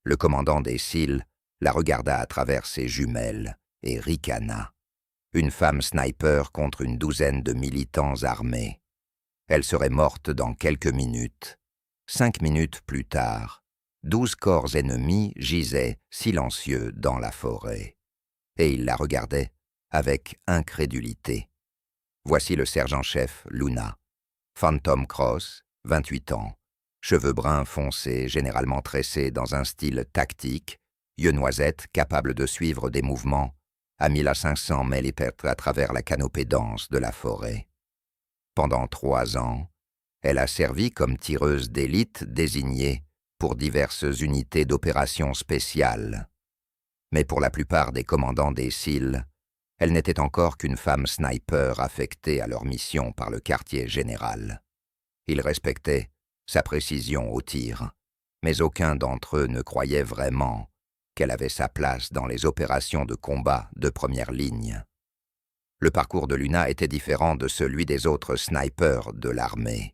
Le commandant des SEAL la regarda à travers ses jumelles et ricana. Une femme sniper contre une douzaine de militants armés. Elle serait morte dans quelques minutes. 5 minutes plus tard, 12 corps ennemis gisaient silencieux dans la forêt. Et il la regardait avec incrédulité. Voici le sergent-chef Luna. Phantom Cross, 28 ans. Cheveux bruns foncés, généralement tressés dans un style tactique, yeux noisettes capables de suivre des mouvements à 1500 mélipètres à travers la canopée dense de la forêt. Pendant 3 ans, elle a servi comme tireuse d'élite désignée pour diverses unités d'opérations spéciales. Mais pour la plupart des commandants des SEAL, elle n'était encore qu'une femme sniper affectée à leur mission par le quartier général. Ils respectaient sa précision au tir, mais aucun d'entre eux ne croyait vraiment qu'elle avait sa place dans les opérations de combat de première ligne. Le parcours de Luna était différent de celui des autres snipers de l'armée.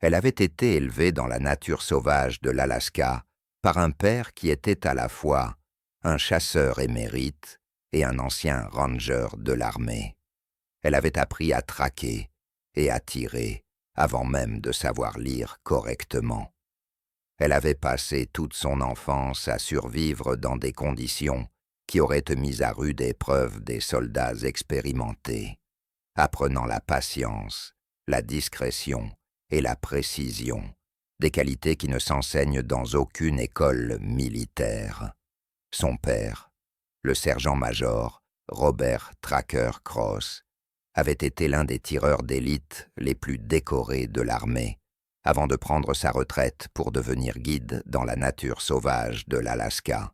Elle avait été élevée dans la nature sauvage de l'Alaska par un père qui était à la fois un chasseur émérite et un ancien ranger de l'armée. Elle avait appris à traquer et à tirer avant même de savoir lire correctement. Elle avait passé toute son enfance à survivre dans des conditions qui auraient mis à rude épreuve des soldats expérimentés, apprenant la patience, la discrétion et la précision, des qualités qui ne s'enseignent dans aucune école militaire. Son père, le sergent-major Robert Tracker Cross, avait été l'un des tireurs d'élite les plus décorés de l'armée, avant de prendre sa retraite pour devenir guide dans la nature sauvage de l'Alaska.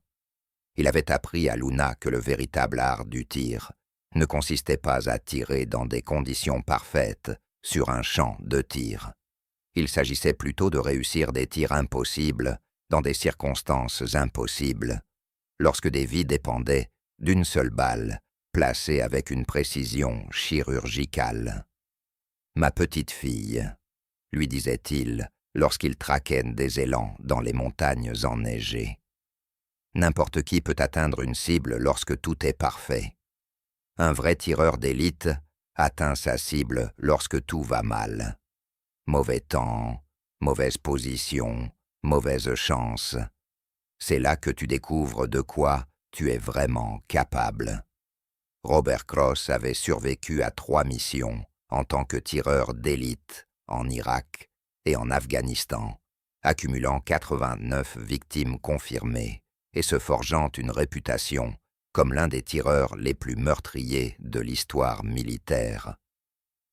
Il avait appris à Luna que le véritable art du tir ne consistait pas à tirer dans des conditions parfaites sur un champ de tir. Il s'agissait plutôt de réussir des tirs impossibles dans des circonstances impossibles, lorsque des vies dépendaient d'une seule balle, placée avec une précision chirurgicale. « Ma petite fille », lui disait-il lorsqu'il traquait des élans dans les montagnes enneigées. N'importe qui peut atteindre une cible lorsque tout est parfait. Un vrai tireur d'élite atteint sa cible lorsque tout va mal. Mauvais temps, mauvaise position, mauvaise chance. C'est là que tu découvres de quoi tu es vraiment capable. Robert Cross avait survécu à 3 missions en tant que tireur d'élite en Irak et en Afghanistan, accumulant 89 victimes confirmées et se forgeant une réputation comme l'un des tireurs les plus meurtriers de l'histoire militaire.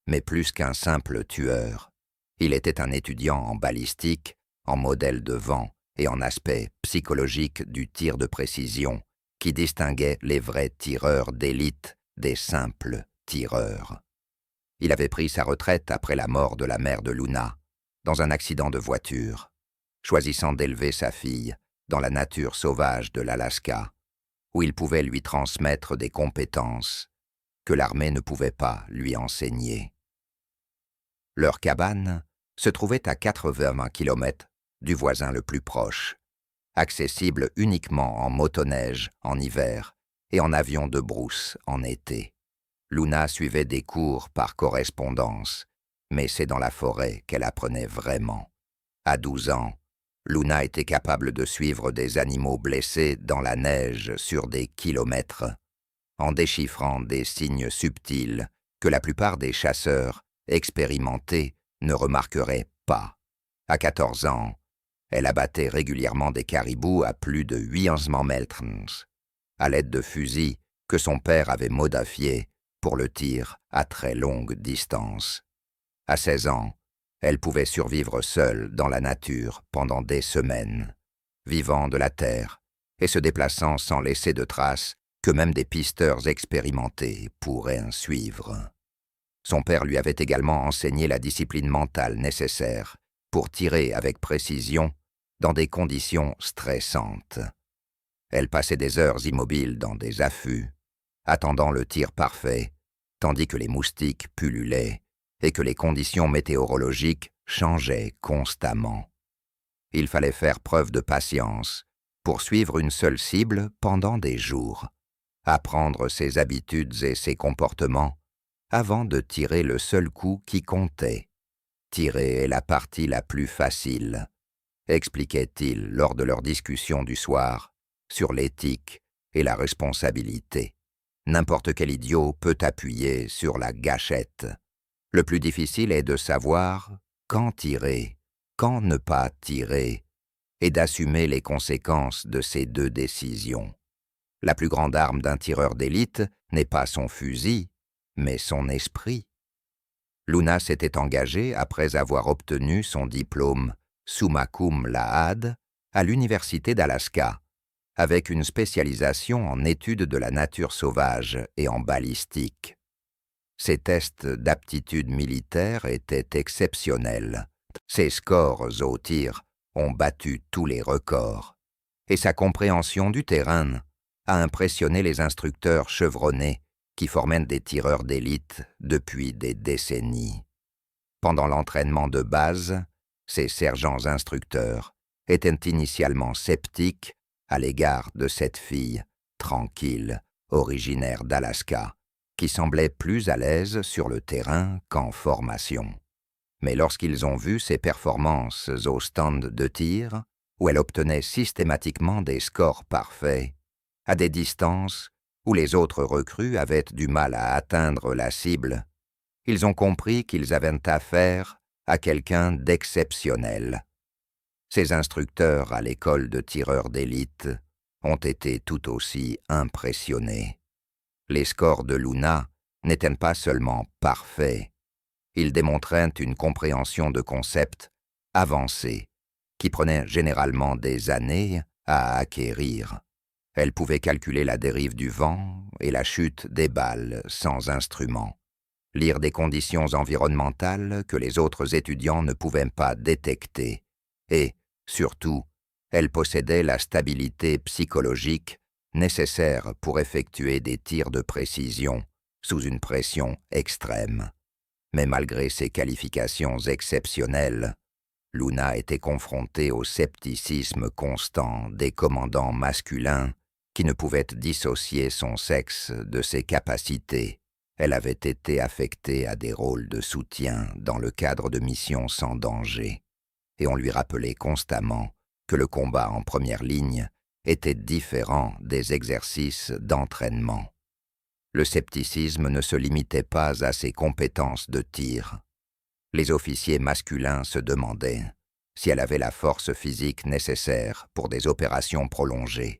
Mais plus qu'un simple tueur, il était un étudiant en balistique, en modèle de vent et en aspect psychologique du tir de précision qui distinguait les vrais tireurs d'élite des simples tireurs. Il avait pris sa retraite après la mort de la mère de Luna, dans un accident de voiture, choisissant d'élever sa fille dans la nature sauvage de l'Alaska, où il pouvait lui transmettre des compétences que l'armée ne pouvait pas lui enseigner. Leur cabane se trouvait à 80 km du voisin le plus proche, accessible uniquement en motoneige en hiver et en avion de brousse en été. Luna suivait des cours par correspondance, mais c'est dans la forêt qu'elle apprenait vraiment. À 12 ans, Luna était capable de suivre des animaux blessés dans la neige sur des kilomètres, en déchiffrant des signes subtils que la plupart des chasseurs expérimentés ne remarqueraient pas. À 14 ans, elle abattait régulièrement des caribous à plus de 800 mètres, à l'aide de fusils que son père avait modifiés pour le tir à très longue distance. À 16 ans, elle pouvait survivre seule dans la nature pendant des semaines, vivant de la terre et se déplaçant sans laisser de traces que même des pisteurs expérimentés pourraient suivre. Son père lui avait également enseigné la discipline mentale nécessaire pour tirer avec précision dans des conditions stressantes. Elle passait des heures immobiles dans des affûts, attendant le tir parfait, tandis que les moustiques pullulaient et que les conditions météorologiques changeaient constamment. Il fallait faire preuve de patience pour suivre une seule cible pendant des jours, apprendre ses habitudes et ses comportements, avant de tirer le seul coup qui comptait. Tirer est la partie la plus facile, expliquait-il lors de leur discussion du soir sur l'éthique et la responsabilité. N'importe quel idiot peut appuyer sur la gâchette. Le plus difficile est de savoir quand tirer, quand ne pas tirer, et d'assumer les conséquences de ces deux décisions. La plus grande arme d'un tireur d'élite n'est pas son fusil, mais son esprit. Luna s'était engagée après avoir obtenu son diplôme summa cum laude à l'Université d'Alaska, avec une spécialisation en études de la nature sauvage et en balistique. Ses tests d'aptitude militaire étaient exceptionnels. Ses scores au tir ont battu tous les records, et sa compréhension du terrain a impressionné les instructeurs chevronnés qui formaient des tireurs d'élite depuis des décennies. Pendant l'entraînement de base, ces sergents instructeurs étaient initialement sceptiques à l'égard de cette fille tranquille, originaire d'Alaska, qui semblait plus à l'aise sur le terrain qu'en formation. Mais lorsqu'ils ont vu ses performances au stand de tir, où elle obtenait systématiquement des scores parfaits, à des distances où les autres recrues avaient du mal à atteindre la cible, ils ont compris qu'ils avaient affaire à quelqu'un d'exceptionnel. Ces instructeurs à l'école de tireurs d'élite ont été tout aussi impressionnés. Les scores de Luna n'étaient pas seulement parfaits, ils démontraient une compréhension de concepts avancée, qui prenait généralement des années à acquérir. Elle pouvait calculer la dérive du vent et la chute des balles sans instrument, lire des conditions environnementales que les autres étudiants ne pouvaient pas détecter, et, surtout, elle possédait la stabilité psychologique nécessaire pour effectuer des tirs de précision sous une pression extrême. Mais malgré ses qualifications exceptionnelles, Luna était confrontée au scepticisme constant des commandants masculins qui ne pouvaient dissocier son sexe de ses capacités. Elle avait été affectée à des rôles de soutien dans le cadre de missions sans danger, et on lui rappelait constamment que le combat en première ligne était différent des exercices d'entraînement. Le scepticisme ne se limitait pas à ses compétences de tir. Les officiers masculins se demandaient si elle avait la force physique nécessaire pour des opérations prolongées,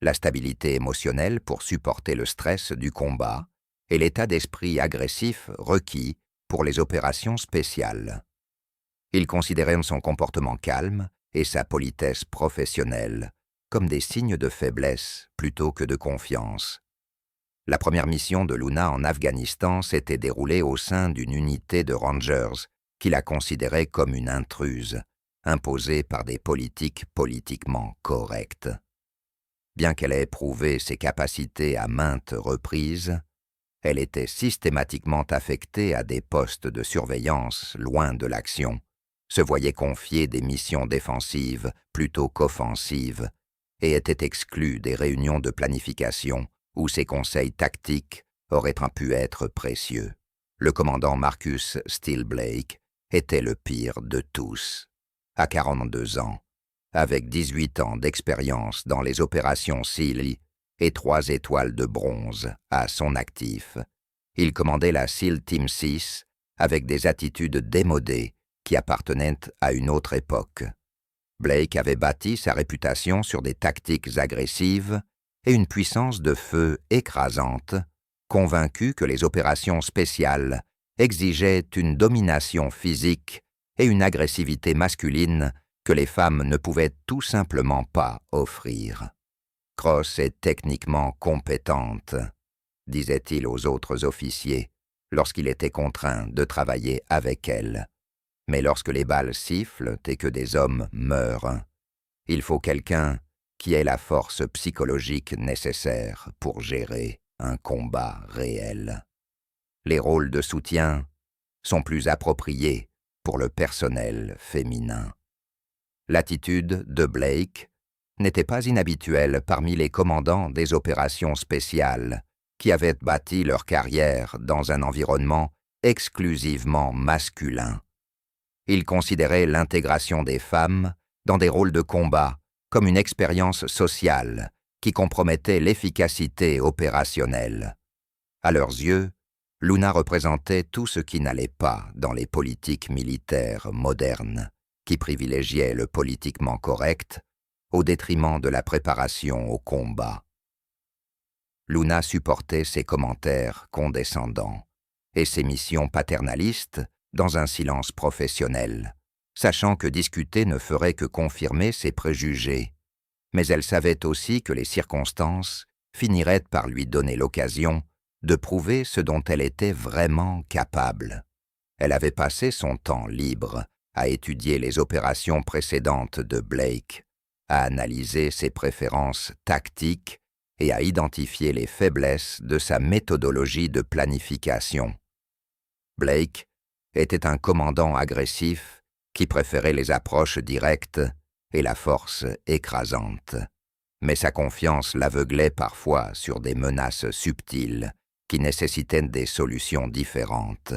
la stabilité émotionnelle pour supporter le stress du combat et l'état d'esprit agressif requis pour les opérations spéciales. Ils considéraient son comportement calme et sa politesse professionnelle comme des signes de faiblesse plutôt que de confiance. La première mission de Luna en Afghanistan s'était déroulée au sein d'une unité de Rangers qui la considérait comme une intruse, imposée par des politiques politiquement correctes. Bien qu'elle ait prouvé ses capacités à maintes reprises, elle était systématiquement affectée à des postes de surveillance loin de l'action, se voyait confier des missions défensives plutôt qu'offensives et était exclue des réunions de planification où ses conseils tactiques auraient pu être précieux. Le commandant Marcus Steele Blake était le pire de tous. À 42 ans, avec 18 ans d'expérience dans les opérations SEAL et 3 étoiles de bronze à son actif, il commandait la SEAL Team 6 avec des attitudes démodées qui appartenaient à une autre époque. Blake avait bâti sa réputation sur des tactiques agressives et une puissance de feu écrasante, convaincu que les opérations spéciales exigeaient une domination physique et une agressivité masculine que les femmes ne pouvaient tout simplement pas offrir. « Cross est techniquement compétente », disait-il aux autres officiers lorsqu'il était contraint de travailler avec elle. Mais lorsque les balles sifflent et que des hommes meurent, il faut quelqu'un qui ait la force psychologique nécessaire pour gérer un combat réel. Les rôles de soutien sont plus appropriés pour le personnel féminin. L'attitude de Blake n'était pas inhabituel parmi les commandants des opérations spéciales qui avaient bâti leur carrière dans un environnement exclusivement masculin. Il considérait l'intégration des femmes dans des rôles de combat comme une expérience sociale qui compromettait l'efficacité opérationnelle. À leurs yeux, Luna représentait tout ce qui n'allait pas dans les politiques militaires modernes, qui privilégiaient le politiquement correct au détriment de la préparation au combat. Luna supportait ses commentaires condescendants et ses missions paternalistes dans un silence professionnel, sachant que discuter ne ferait que confirmer ses préjugés. Mais elle savait aussi que les circonstances finiraient par lui donner l'occasion de prouver ce dont elle était vraiment capable. Elle avait passé son temps libre à étudier les opérations précédentes de Blake, à analyser ses préférences tactiques et à identifier les faiblesses de sa méthodologie de planification. Blake était un commandant agressif qui préférait les approches directes et la force écrasante. Mais sa confiance l'aveuglait parfois sur des menaces subtiles qui nécessitaient des solutions différentes.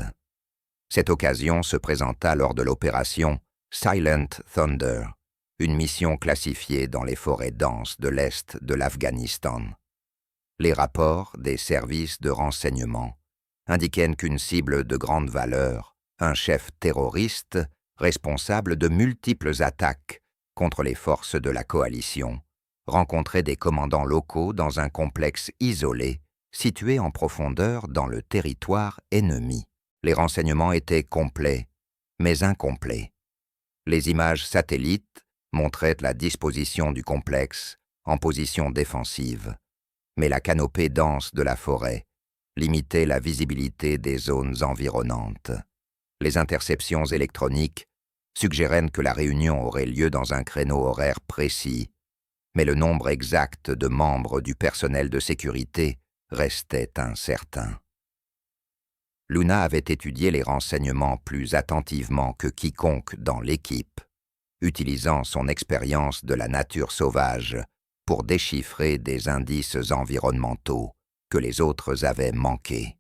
Cette occasion se présenta lors de l'opération Silent Thunder, une mission classifiée dans les forêts denses de l'Est de l'Afghanistan. Les rapports des services de renseignement indiquaient qu'une cible de grande valeur, un chef terroriste responsable de multiples attaques contre les forces de la coalition, rencontrait des commandants locaux dans un complexe isolé situé en profondeur dans le territoire ennemi. Les renseignements étaient complets, mais incomplets. Les images satellites montraient la disposition du complexe en position défensive, mais la canopée dense de la forêt limitait la visibilité des zones environnantes. Les interceptions électroniques suggéraient que la réunion aurait lieu dans un créneau horaire précis, mais le nombre exact de membres du personnel de sécurité restait incertain. Luna avait étudié les renseignements plus attentivement que quiconque dans l'équipe, utilisant son expérience de la nature sauvage pour déchiffrer des indices environnementaux que les autres avaient manqués.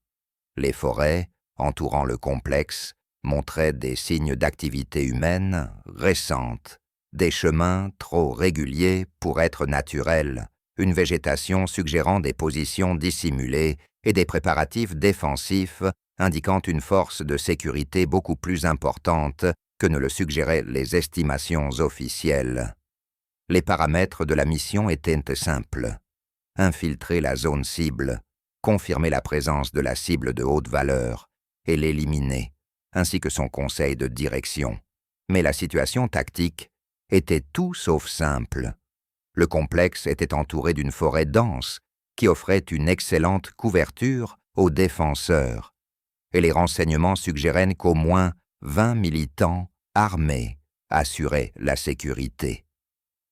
Les forêts entourant le complexe montraient des signes d'activité humaine récente, des chemins trop réguliers pour être naturels, une végétation suggérant des positions dissimulées et des préparatifs défensifs indiquant une force de sécurité beaucoup plus importante que ne le suggéraient les estimations officielles. Les paramètres de la mission étaient simples. Infiltrer la zone cible, confirmer la présence de la cible de haute valeur et l'éliminer, ainsi que son conseil de direction. Mais la situation tactique était tout sauf simple. Le complexe était entouré d'une forêt dense qui offrait une excellente couverture aux défenseurs, et les renseignements suggéraient qu'au moins 20 militants armés assuraient la sécurité.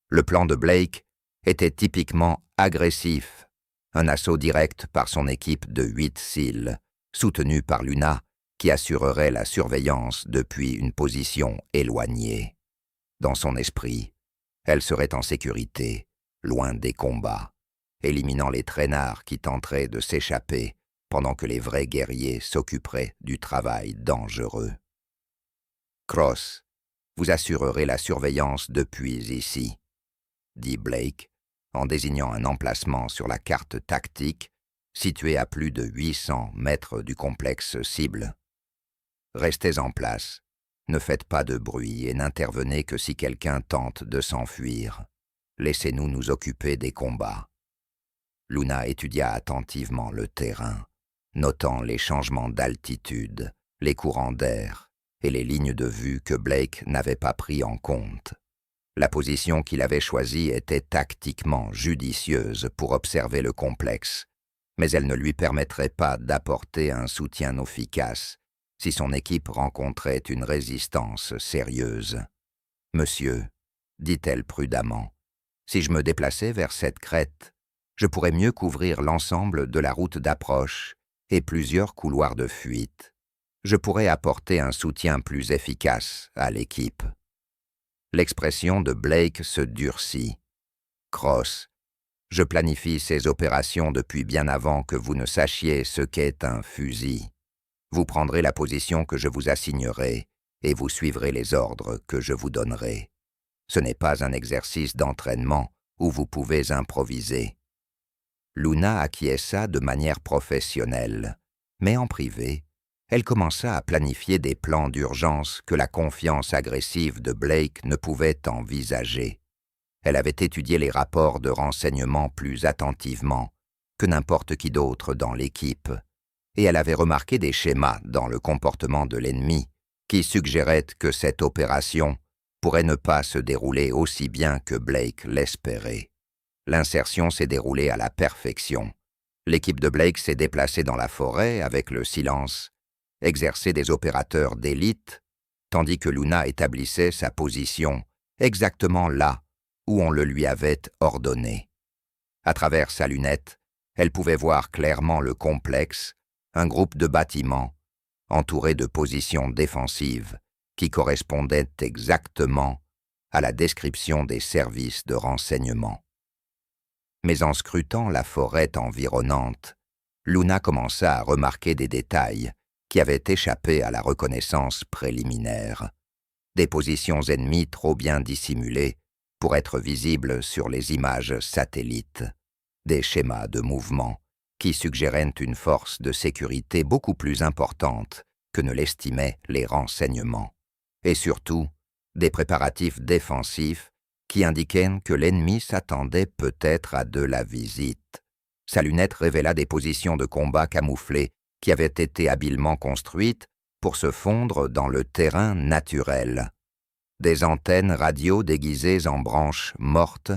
Le plan de Blake était typiquement agressif, un assaut direct par son équipe de 8 SEAL, soutenue par Luna, qui assurerait la surveillance depuis une position éloignée. Dans son esprit, elle serait en sécurité, loin des combats, éliminant les traînards qui tenteraient de s'échapper pendant que les vrais guerriers s'occuperaient du travail dangereux. Cross, vous assurerez la surveillance depuis ici, dit Blake, en désignant un emplacement sur la carte tactique situé à plus de 800 mètres du complexe cible. Restez en place, ne faites pas de bruit et n'intervenez que si quelqu'un tente de s'enfuir. Laissez-nous nous occuper des combats. Luna étudia attentivement le terrain, notant les changements d'altitude, les courants d'air et les lignes de vue que Blake n'avait pas pris en compte. La position qu'il avait choisie était tactiquement judicieuse pour observer le complexe, mais elle ne lui permettrait pas d'apporter un soutien efficace si son équipe rencontrait une résistance sérieuse. « Monsieur, dit-elle prudemment, si je me déplaçais vers cette crête, je pourrais mieux couvrir l'ensemble de la route d'approche et plusieurs couloirs de fuite. Je pourrais apporter un soutien plus efficace à l'équipe. » L'expression de Blake se durcit. Cross, je planifie ces opérations depuis bien avant que vous ne sachiez ce qu'est un fusil. Vous prendrez la position que je vous assignerai et vous suivrez les ordres que je vous donnerai. Ce n'est pas un exercice d'entraînement où vous pouvez improviser. » Luna acquiesça de manière professionnelle, mais en privé, elle commença à planifier des plans d'urgence que la confiance agressive de Blake ne pouvait envisager. Elle avait étudié les rapports de renseignement plus attentivement que n'importe qui d'autre dans l'équipe, et elle avait remarqué des schémas dans le comportement de l'ennemi qui suggéraient que cette opération pourrait ne pas se dérouler aussi bien que Blake l'espérait. L'insertion s'est déroulée à la perfection. L'équipe de Blake s'est déplacée dans la forêt avec le silence, exercé des opérateurs d'élite, tandis que Luna établissait sa position exactement là où on le lui avait ordonné. À travers sa lunette, elle pouvait voir clairement le complexe, un groupe de bâtiments, entouré de positions défensives qui correspondaient exactement à la description des services de renseignement. Mais en scrutant la forêt environnante, Luna commença à remarquer des détails qui avaient échappé à la reconnaissance préliminaire. Des positions ennemies trop bien dissimulées pour être visibles sur les images satellites. Des schémas de mouvement qui suggéraient une force de sécurité beaucoup plus importante que ne l'estimaient les renseignements. Et surtout, des préparatifs défensifs qui indiquaient que l'ennemi s'attendait peut-être à de la visite. Sa lunette révéla des positions de combat camouflées qui avaient été habilement construites pour se fondre dans le terrain naturel. Des antennes radio déguisées en branches mortes,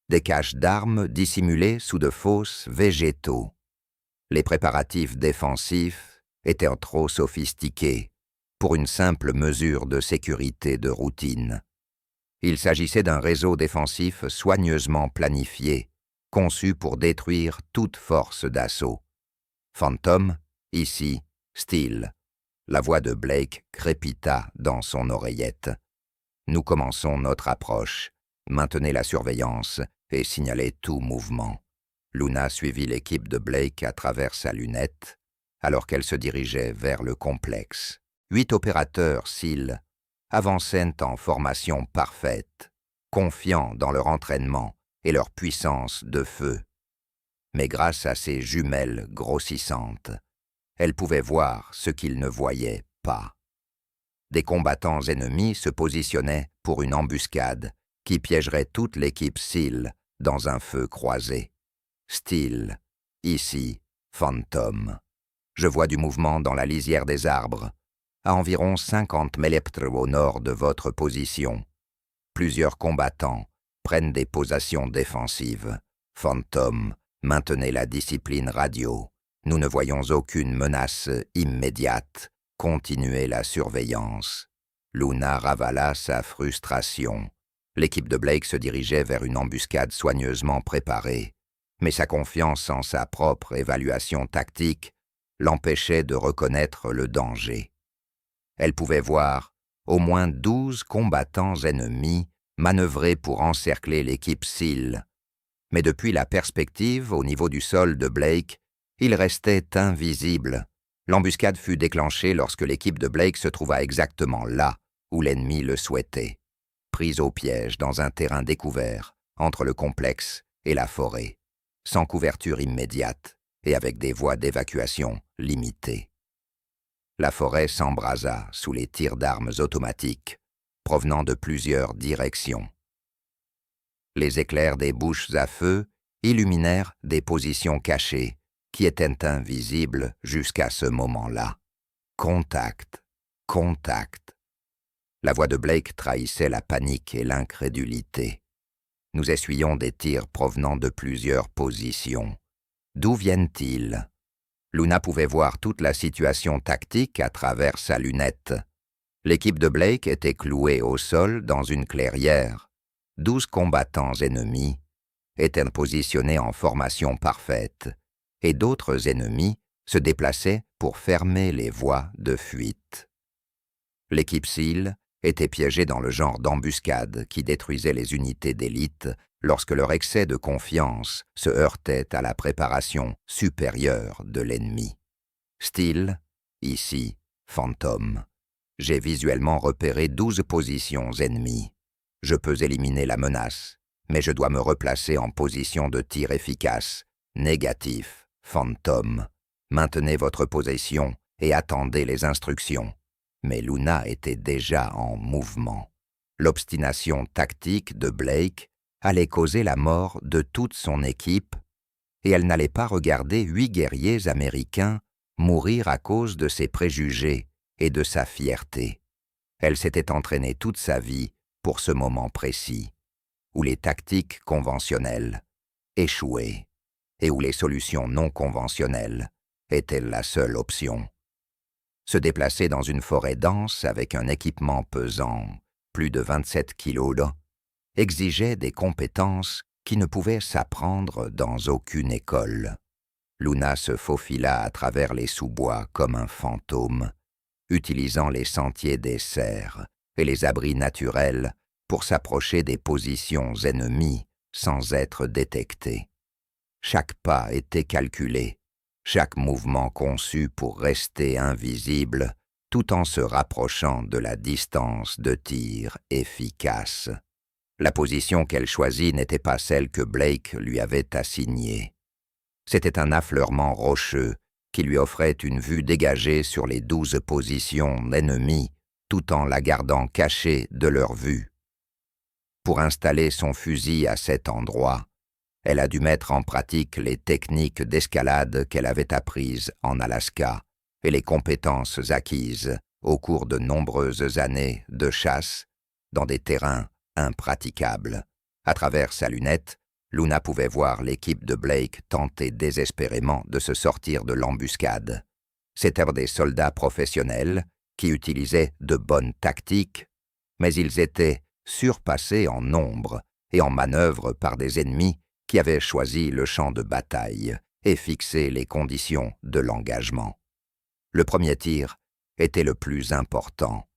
des caches d'armes dissimulées sous de fausses végétaux. Les préparatifs défensifs étaient trop sophistiqués pour une simple mesure de sécurité de routine. Il s'agissait d'un réseau défensif soigneusement planifié, conçu pour détruire toute force d'assaut. Phantom, ici, Steel. La voix de Blake crépita dans son oreillette. Nous commençons notre approche. Maintenez la surveillance et signalez tout mouvement. Luna suivit l'équipe de Blake à travers sa lunette, alors qu'elle se dirigeait vers le complexe. 8 opérateurs SEAL avançaient en formation parfaite, confiants dans leur entraînement et leur puissance de feu. Mais grâce à ces jumelles grossissantes, elle pouvait voir ce qu'ils ne voyaient pas. Des combattants ennemis se positionnaient pour une embuscade qui piégerait toute l'équipe SEAL dans un feu croisé. Steel, ici, Phantom. Je vois du mouvement dans la lisière des arbres, à environ 50 mètres au nord de votre position. Plusieurs combattants prennent des positions défensives. Phantom, maintenez la discipline radio. Nous ne voyons aucune menace immédiate. Continuez la surveillance. Luna ravala sa frustration. L'équipe de Blake se dirigeait vers une embuscade soigneusement préparée, mais sa confiance en sa propre évaluation tactique l'empêchait de reconnaître le danger. Elle pouvait voir au moins 12 combattants ennemis manœuvrer pour encercler l'équipe SEAL, mais depuis la perspective au niveau du sol de Blake, il restait invisible. L'embuscade fut déclenchée lorsque l'équipe de Blake se trouva exactement là où l'ennemi le souhaitait, prise au piège dans un terrain découvert entre le complexe et la forêt, sans couverture immédiate et avec des voies d'évacuation limitées. La forêt s'embrasa sous les tirs d'armes automatiques provenant de plusieurs directions. Les éclairs des bouches à feu illuminèrent des positions cachées qui étaient invisibles jusqu'à ce moment-là. Contact, contact. La voix de Blake trahissait la panique et l'incrédulité. Nous essuyons des tirs provenant de plusieurs positions. D'où viennent-ils? Luna pouvait voir toute la situation tactique à travers sa lunette. L'équipe de Blake était clouée au sol dans une clairière. 12 combattants ennemis étaient positionnés en formation parfaite, et d'autres ennemis se déplaçaient pour fermer les voies de fuite. L'équipe SEAL était piégée dans le genre d'embuscade qui détruisait les unités d'élite lorsque leur excès de confiance se heurtait à la préparation supérieure de l'ennemi. Style, ici, fantôme. J'ai visuellement repéré 12 positions ennemies. Je peux éliminer la menace, mais je dois me replacer en position de tir efficace. Négatif, fantôme. Maintenez votre position et attendez les instructions. Mais Luna était déjà en mouvement. L'obstination tactique de Blake allait causer la mort de toute son équipe, et elle n'allait pas regarder 8 guerriers américains mourir à cause de ses préjugés et de sa fierté. Elle s'était entraînée toute sa vie pour ce moment précis, où les tactiques conventionnelles échouaient et où les solutions non conventionnelles étaient la seule option. Se déplacer dans une forêt dense avec un équipement pesant plus de 27 kilos exigeait des compétences qui ne pouvaient s'apprendre dans aucune école. Luna se faufila à travers les sous-bois comme un fantôme, utilisant les sentiers des cerfs et les abris naturels pour s'approcher des positions ennemies sans être détectée. Chaque pas était calculé, chaque mouvement conçu pour rester invisible, tout en se rapprochant de la distance de tir efficace. La position qu'elle choisit n'était pas celle que Blake lui avait assignée. C'était un affleurement rocheux qui lui offrait une vue dégagée sur les 12 positions ennemies, tout en la gardant cachée de leur vue. Pour installer son fusil à cet endroit, elle a dû mettre en pratique les techniques d'escalade qu'elle avait apprises en Alaska et les compétences acquises au cours de nombreuses années de chasse dans des terrains impraticables. À travers sa lunette, Luna pouvait voir l'équipe de Blake tenter désespérément de se sortir de l'embuscade. C'étaient des soldats professionnels qui utilisaient de bonnes tactiques, mais ils étaient surpassés en nombre et en manœuvre par des ennemis qui avaient choisi le champ de bataille et fixé les conditions de l'engagement. Le premier tir était le plus important.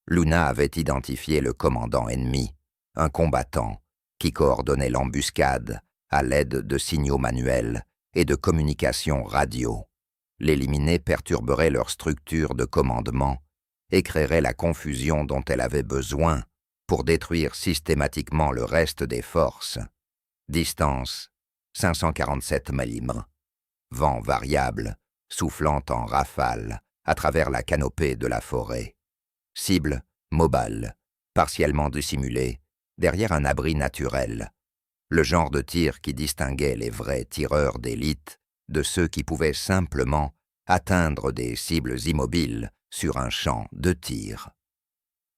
Luna avait identifié le commandant ennemi, un combattant qui coordonnait l'embuscade à l'aide de signaux manuels et de communications radio. L'éliminer perturberait leur structure de commandement et créerait la confusion dont elle avait besoin pour détruire systématiquement le reste des forces. Distance 547 mm. Vent variable, soufflant en rafales à travers la canopée de la forêt. Cible mobile, partiellement dissimulée, derrière un abri naturel. Le genre de tir qui distinguait les vrais tireurs d'élite de ceux qui pouvaient simplement atteindre des cibles immobiles sur un champ de tir.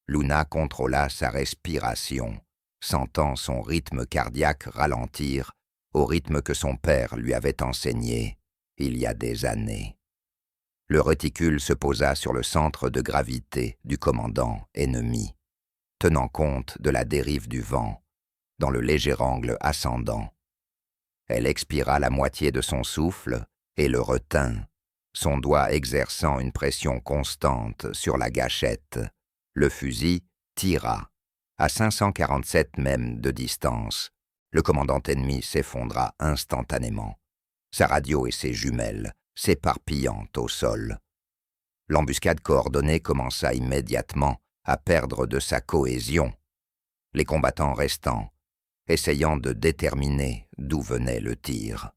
Luna contrôla sa respiration, sentant son rythme cardiaque ralentir au rythme que son père lui avait enseigné il y a des années. Le réticule se posa sur le centre de gravité du commandant ennemi, tenant compte de la dérive du vent, dans le léger angle ascendant. Elle expira la moitié de son souffle et le retint, son doigt exerçant une pression constante sur la gâchette. Le fusil tira. À 547 mètres de distance, le commandant ennemi s'effondra instantanément, sa radio et ses jumelles s'éparpillant au sol. L'embuscade coordonnée commença immédiatement à perdre de sa cohésion, les combattants restants essayant de déterminer d'où venait le tir.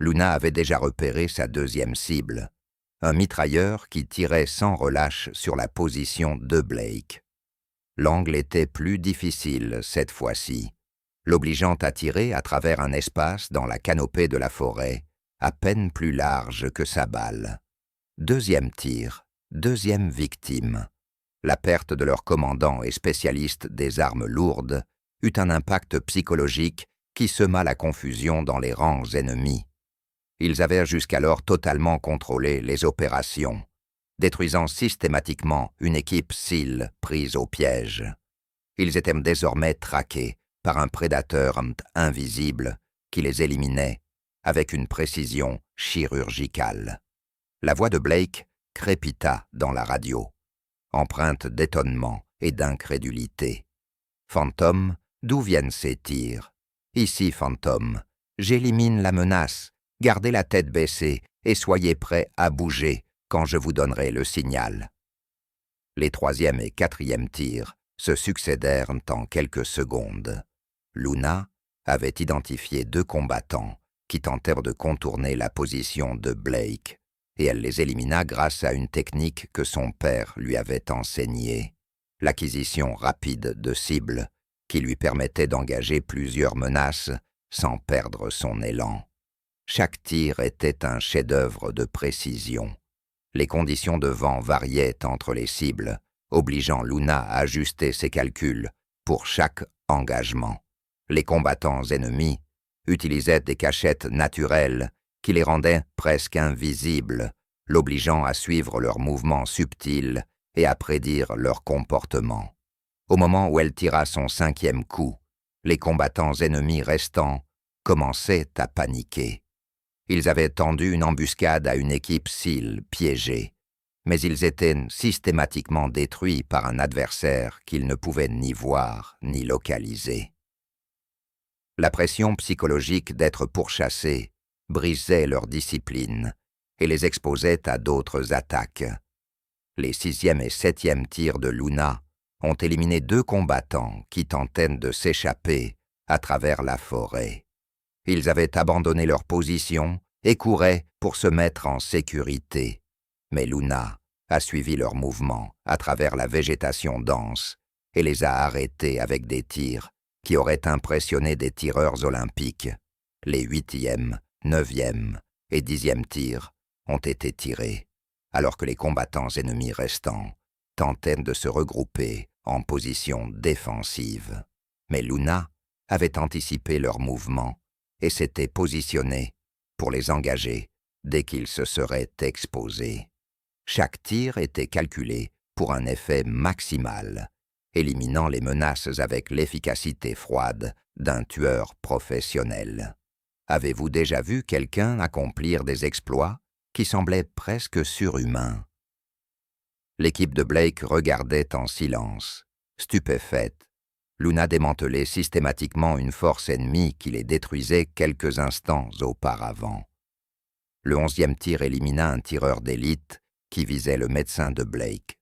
Luna avait déjà repéré sa deuxième cible, un mitrailleur qui tirait sans relâche sur la position de Blake. L'angle était plus difficile cette fois-ci, l'obligeant à tirer à travers un espace dans la canopée de la forêt, à peine plus large que sa balle. Deuxième tir, deuxième victime. La perte de leur commandant et spécialiste des armes lourdes eut un impact psychologique qui sema la confusion dans les rangs ennemis. Ils avaient jusqu'alors totalement contrôlé les opérations, détruisant systématiquement une équipe SEAL prise au piège. Ils étaient désormais traqués par un prédateur invisible qui les éliminait avec une précision chirurgicale. La voix de Blake crépita dans la radio, empreinte d'étonnement et d'incrédulité. « Fantôme, d'où viennent ces tirs » Ici, fantôme. J'élimine la menace. Gardez la tête baissée et soyez prêts à bouger quand je vous donnerai le signal. » Les troisième et quatrième tirs se succédèrent en quelques secondes. Luna avait identifié 2 combattants qui tentèrent de contourner la position de Blake, et elle les élimina grâce à une technique que son père lui avait enseignée, l'acquisition rapide de cibles qui lui permettait d'engager plusieurs menaces sans perdre son élan. Chaque tir était un chef-d'œuvre de précision. Les conditions de vent variaient entre les cibles, obligeant Luna à ajuster ses calculs pour chaque engagement. Les combattants ennemis utilisaient des cachettes naturelles qui les rendaient presque invisibles, l'obligeant à suivre leurs mouvements subtils et à prédire leur comportement. Au moment où elle tira son 5e coup, les combattants ennemis restants commençaient à paniquer. Ils avaient tendu une embuscade à une équipe SEAL piégée, mais ils étaient systématiquement détruits par un adversaire qu'ils ne pouvaient ni voir ni localiser. La pression psychologique d'être pourchassés brisait leur discipline et les exposait à d'autres attaques. Les 6e et 7e tirs de Luna ont éliminé 2 combattants qui tentaient de s'échapper à travers la forêt. Ils avaient abandonné leur position et couraient pour se mettre en sécurité. Mais Luna a suivi leurs mouvements à travers la végétation dense et les a arrêtés avec des tirs qui auraient impressionné des tireurs olympiques. Les 8e, 9e et 10e tirs ont été tirés, alors que les combattants ennemis restants tentaient de se regrouper en position défensive. Mais Luna avait anticipé leurs mouvements et s'était positionnée pour les engager dès qu'ils se seraient exposés. Chaque tir était calculé pour un effet maximal, éliminant les menaces avec l'efficacité froide d'un tueur professionnel. Avez-vous déjà vu quelqu'un accomplir des exploits qui semblaient presque surhumains? L'équipe de Blake regardait en silence, stupéfaite. Luna démantelait systématiquement une force ennemie qui les détruisait quelques instants auparavant. Le 11e tir élimina un tireur d'élite qui visait le médecin de Blake.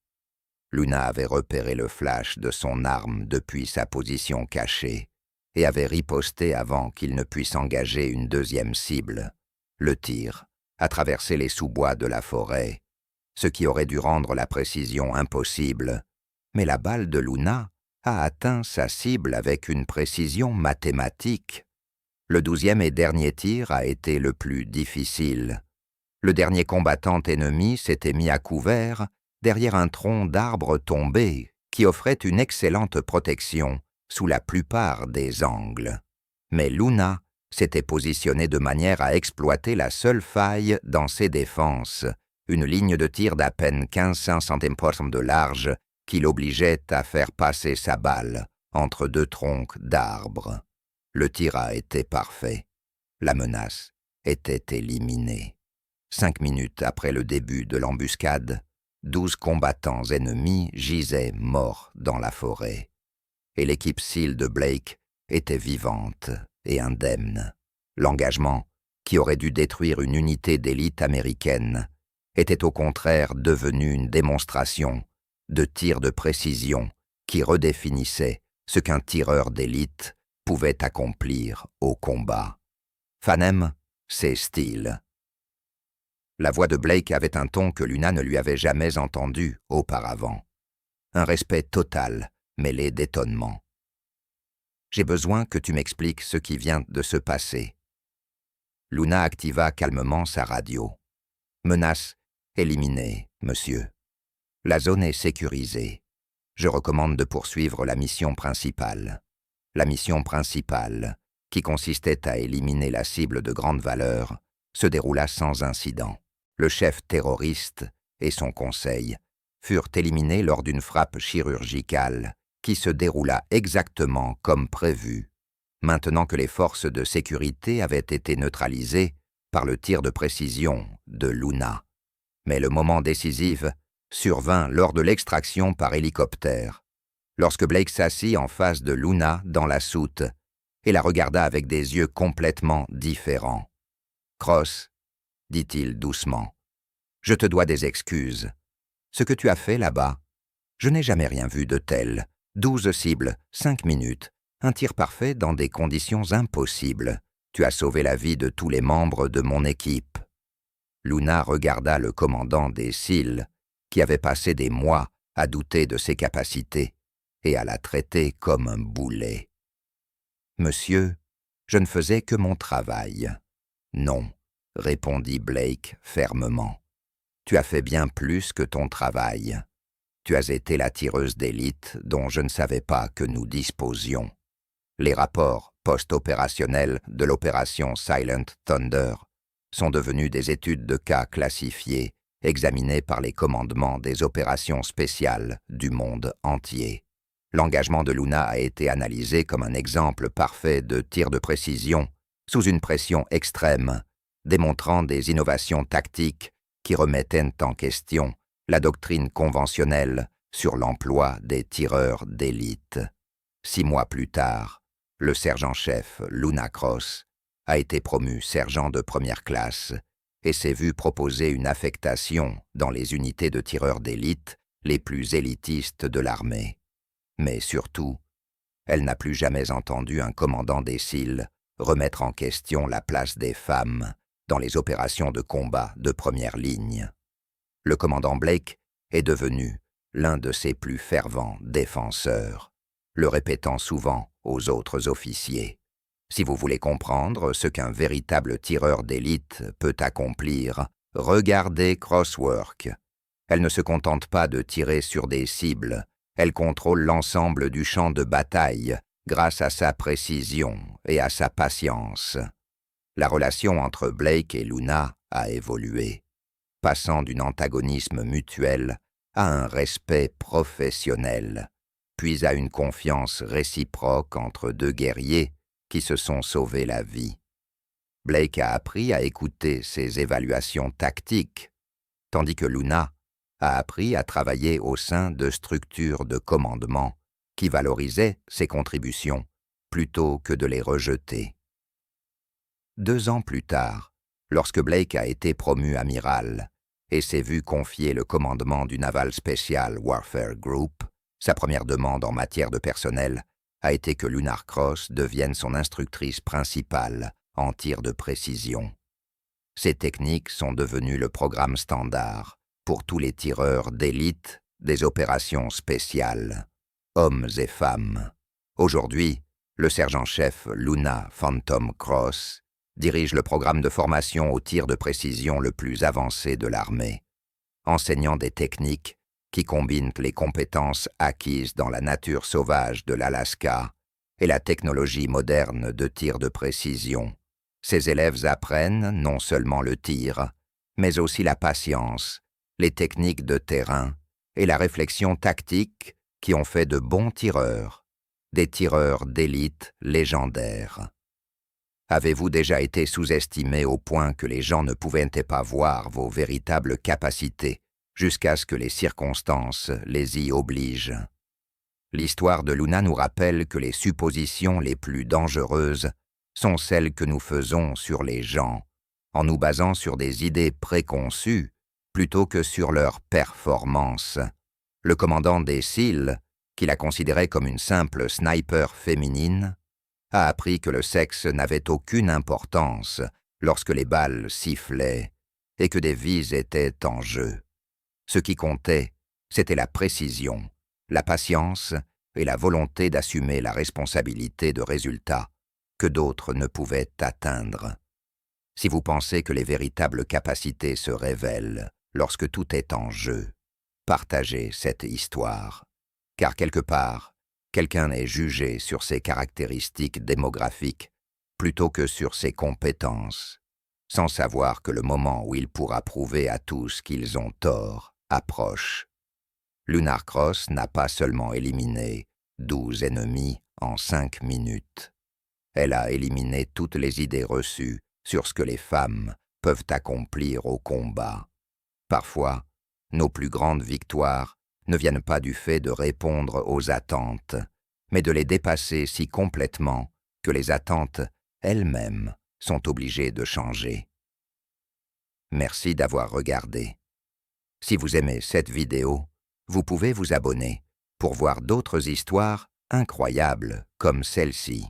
Luna avait repéré le flash de son arme depuis sa position cachée et avait riposté avant qu'il ne puisse engager une 2e cible. Le tir a traversé les sous-bois de la forêt, ce qui aurait dû rendre la précision impossible, mais la balle de Luna a atteint sa cible avec une précision mathématique. Le 12e et dernier tir a été le plus difficile. Le dernier combattant ennemi s'était mis à couvert derrière un tronc d'arbre tombé qui offrait une excellente protection sous la plupart des angles. Mais Luna s'était positionnée de manière à exploiter la seule faille dans ses défenses, une ligne de tir d'à peine 15 cm de large qui l'obligeait à faire passer sa balle entre 2 troncs d'arbres. Le tir a été parfait. La menace était éliminée. 5 minutes après le début de l'embuscade, 12 combattants ennemis gisaient morts dans la forêt. Et l'équipe SEAL de Blake était vivante et indemne. L'engagement, qui aurait dû détruire une unité d'élite américaine, était au contraire devenu une démonstration de tir de précision qui redéfinissait ce qu'un tireur d'élite pouvait accomplir au combat. Phanem, c'est Steele. La voix de Blake avait un ton que Luna ne lui avait jamais entendu auparavant. Un respect total, mêlé d'étonnement. « J'ai besoin que tu m'expliques ce qui vient de se passer. » Luna activa calmement sa radio. « Menace éliminée, monsieur. La zone est sécurisée. Je recommande de poursuivre la mission principale. La mission principale, qui consistait à éliminer la cible de grande valeur, se déroula sans incident. Le chef terroriste et son conseil furent éliminés lors d'une frappe chirurgicale qui se déroula exactement comme prévu, maintenant que les forces de sécurité avaient été neutralisées par le tir de précision de Luna. Mais le moment décisif survint lors de l'extraction par hélicoptère. Lorsque Blake s'assit en face de Luna dans la soute, et la regarda avec des yeux complètement différents. « Cross, dit-il doucement, je te dois des excuses. Ce que tu as fait là-bas, je n'ai jamais rien vu de tel. 12 cibles, 5 minutes, un tir parfait dans des conditions impossibles. Tu as sauvé la vie de tous les membres de mon équipe. » Luna regarda le commandant des SEAL, qui avait passé des mois à douter de ses capacités et à la traiter comme un boulet. « Monsieur, je ne faisais que mon travail. »« Non, » répondit Blake fermement. « Tu as fait bien plus que ton travail. Tu as été la tireuse d'élite dont je ne savais pas que nous disposions. Les rapports post-opérationnels de l'opération Silent Thunder sont devenus des études de cas classifiées, examinées par les commandements des opérations spéciales du monde entier. L'engagement de Luna a été analysé comme un exemple parfait de tir de précision sous une pression extrême, démontrant des innovations tactiques qui remettaient en question la doctrine conventionnelle sur l'emploi des tireurs d'élite. 6 mois plus tard, le sergent-chef Luna Cross a été promu sergent de première classe et s'est vu proposer une affectation dans les unités de tireurs d'élite les plus élitistes de l'armée. Mais surtout, elle n'a plus jamais entendu un commandant des SEAL remettre en question la place des femmes dans les opérations de combat de première ligne. Le commandant Blake est devenu l'un de ses plus fervents défenseurs, le répétant souvent aux autres officiers. Si vous voulez comprendre ce qu'un véritable tireur d'élite peut accomplir, regardez Crosswork. Elle ne se contente pas de tirer sur des cibles, elle contrôle l'ensemble du champ de bataille grâce à sa précision et à sa patience. La relation entre Blake et Luna a évolué, passant d'un antagonisme mutuel à un respect professionnel, puis à une confiance réciproque entre deux guerriers qui se sont sauvés la vie. Blake a appris à écouter ses évaluations tactiques, tandis que Luna a appris à travailler au sein de structures de commandement qui valorisaient ses contributions plutôt que de les rejeter. 2 ans plus tard, lorsque Blake a été promu amiral et s'est vu confier le commandement du Naval Special Warfare Group, sa première demande en matière de personnel a été que Luna Cross devienne son instructrice principale en tir de précision. Ces techniques sont devenues le programme standard pour tous les tireurs d'élite des opérations spéciales, hommes et femmes. Aujourd'hui, le sergent-chef Luna Phantom Cross dirige le programme de formation au tir de précision le plus avancé de l'armée, enseignant des techniques qui combinent les compétences acquises dans la nature sauvage de l'Alaska et la technologie moderne de tir de précision. Ces élèves apprennent non seulement le tir, mais aussi la patience, les techniques de terrain et la réflexion tactique qui ont fait de bons tireurs, des tireurs d'élite légendaires. Avez-vous déjà été sous-estimé au point que les gens ne pouvaient pas voir vos véritables capacités jusqu'à ce que les circonstances les y obligent? L'histoire de Luna nous rappelle que les suppositions les plus dangereuses sont celles que nous faisons sur les gens, en nous basant sur des idées préconçues plutôt que sur leur performance. Le commandant des SEAL, qui la considérait comme une simple sniper féminine, a appris que le sexe n'avait aucune importance lorsque les balles sifflaient et que des vies étaient en jeu. Ce qui comptait, c'était la précision, la patience et la volonté d'assumer la responsabilité de résultats que d'autres ne pouvaient atteindre. Si vous pensez que les véritables capacités se révèlent lorsque tout est en jeu, partagez cette histoire, car quelque part, quelqu'un est jugé sur ses caractéristiques démographiques plutôt que sur ses compétences, sans savoir que le moment où il pourra prouver à tous qu'ils ont tort approche. Luna Cross n'a pas seulement éliminé 12 ennemis en 5 minutes. Elle a éliminé toutes les idées reçues sur ce que les femmes peuvent accomplir au combat. Parfois, nos plus grandes victoires ne viennent pas du fait de répondre aux attentes, mais de les dépasser si complètement que les attentes elles-mêmes sont obligées de changer. Merci d'avoir regardé. Si vous aimez cette vidéo, vous pouvez vous abonner pour voir d'autres histoires incroyables comme celle-ci.